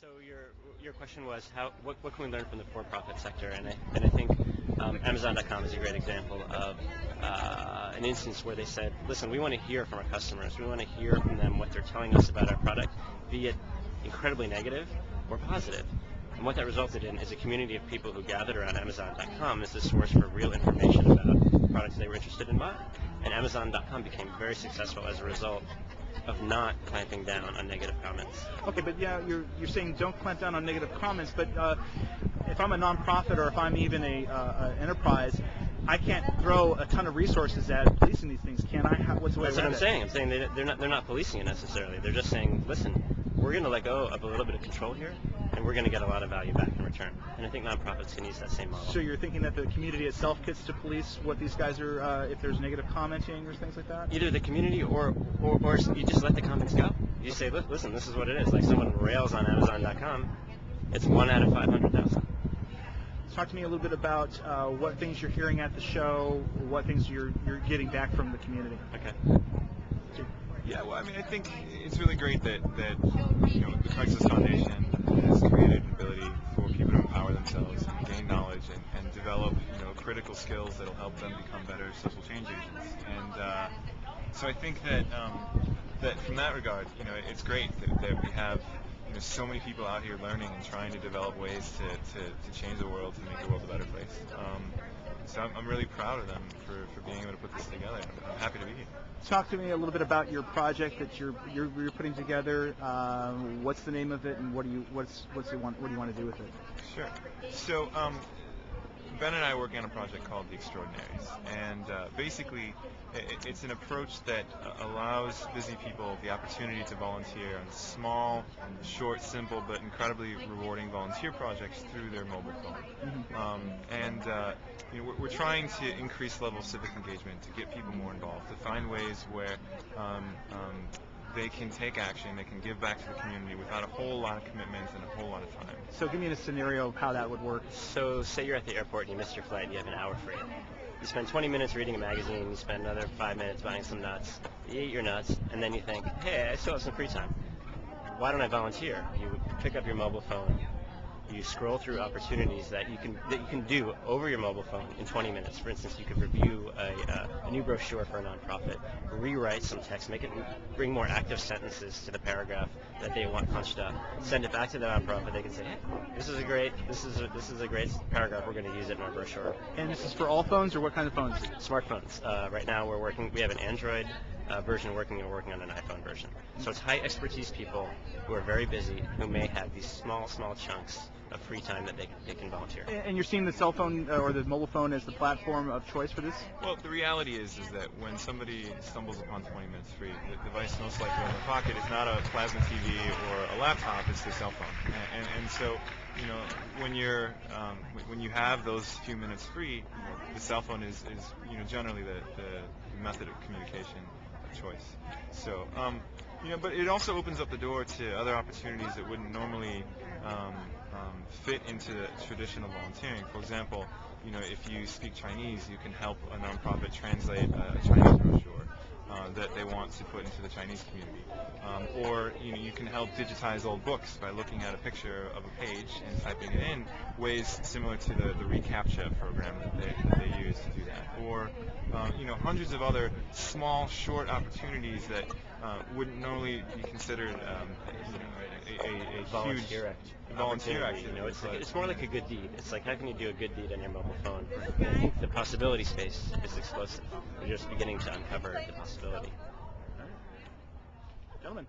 So your question was what can we learn from the for-profit sector, and I think Amazon.com is a great example of an instance where they said, listen, we want to hear from our customers, we want to hear from them what they're telling us about our product, be it incredibly negative or positive. And what that resulted in is a community of people who gathered around Amazon.com as the source for real information about products they were interested in buying. And Amazon.com became very successful as a result of not clamping down on negative comments. Okay, but yeah, you're saying don't clamp down on negative comments, but if I'm a nonprofit or if I'm even a enterprise, I can't throw a ton of resources at policing these things, can I? What's the way? That's what I'm saying. I'm saying they're not policing it necessarily. They're just saying, listen, we're going to let go of a little bit of control here, and we're going to get a lot of value back in return. And I think nonprofits can use that same model. So you're thinking that the community itself gets to police what these guys are, if there's negative commenting or things like that? Either the community or you just let the comments go. You say, listen, this is what it is. Like someone rails on Amazon.com, it's 1 out of 500,000. Talk to me a little bit about what things you're hearing at the show, what things you're getting back from the community. Okay. Yeah, well, I mean, I think it's really great that you know, the Craigslist Foundation has created an ability for people to empower themselves and gain knowledge and develop, you know, critical skills that'll help them become better social change agents. And so I think that that from that regard, you know, it's great that we have, you know, so many people out here learning and trying to develop ways to change the world, to make the world a better place. So I'm really proud of them for being able to put this together. I'm happy to be here. Talk to me a little bit about your project that you're putting together. What's the name of it, and what do you want to do with it? Sure. So Ben and I are working on a project called the Extraordinaries, and basically it's an approach that allows busy people the opportunity to volunteer on small, short, simple, but incredibly rewarding volunteer projects through their mobile phone. Mm-hmm. You know, we're trying to increase the level of civic engagement, to get people more involved, to find ways where they can take action, they can give back to the community without a whole lot of commitment and a whole lot of time. So give me a scenario of how that would work. So say you're at the airport and you missed your flight and you have an hour free. You spend 20 minutes reading a magazine, you spend another 5 minutes buying some nuts, you eat your nuts, and then you think, hey, I still have some free time. Why don't I volunteer? You pick up your mobile phone, you scroll through opportunities that you can do over your mobile phone in 20 minutes. For instance, you could review a new brochure for a nonprofit, rewrite some text, bring more active sentences to the paragraph that they want punched up, send it back to the nonprofit. They can say, hey, this is a great paragraph. We're going to use it in our brochure. And this is for all phones, or what kind of phones? Smartphones. Right now we have an Android version working, and we're working on an iPhone version. So it's high expertise people who are very busy, who may have these small chunks of free time that they can volunteer. And you're seeing the cell phone or the mobile phone as the platform of choice for this? Well, the reality is that when somebody stumbles upon 20 minutes free, the device most likely in their pocket is not a plasma TV or a laptop, it's their cell phone. And so, you know, when you have those few minutes free, you know, the cell phone is you know, generally the method of communication of choice. So, you know, but it also opens up the door to other opportunities that wouldn't normally fit into traditional volunteering. For example, you know, if you speak Chinese, you can help a nonprofit translate a Chinese brochure that they want to put into the Chinese community. Or you know, you can help digitize old books by looking at a picture of a page and typing it in, ways similar to the reCAPTCHA program that they use to do that. Or you know, hundreds of other small, short opportunities that wouldn't normally be considered you know, a volunteer activity. You know, it's more like a good deed. It's like, how can you do a good deed on your mobile phone? And I think the possibility space is explosive. We're just beginning to uncover the possibility. All right. Gentlemen.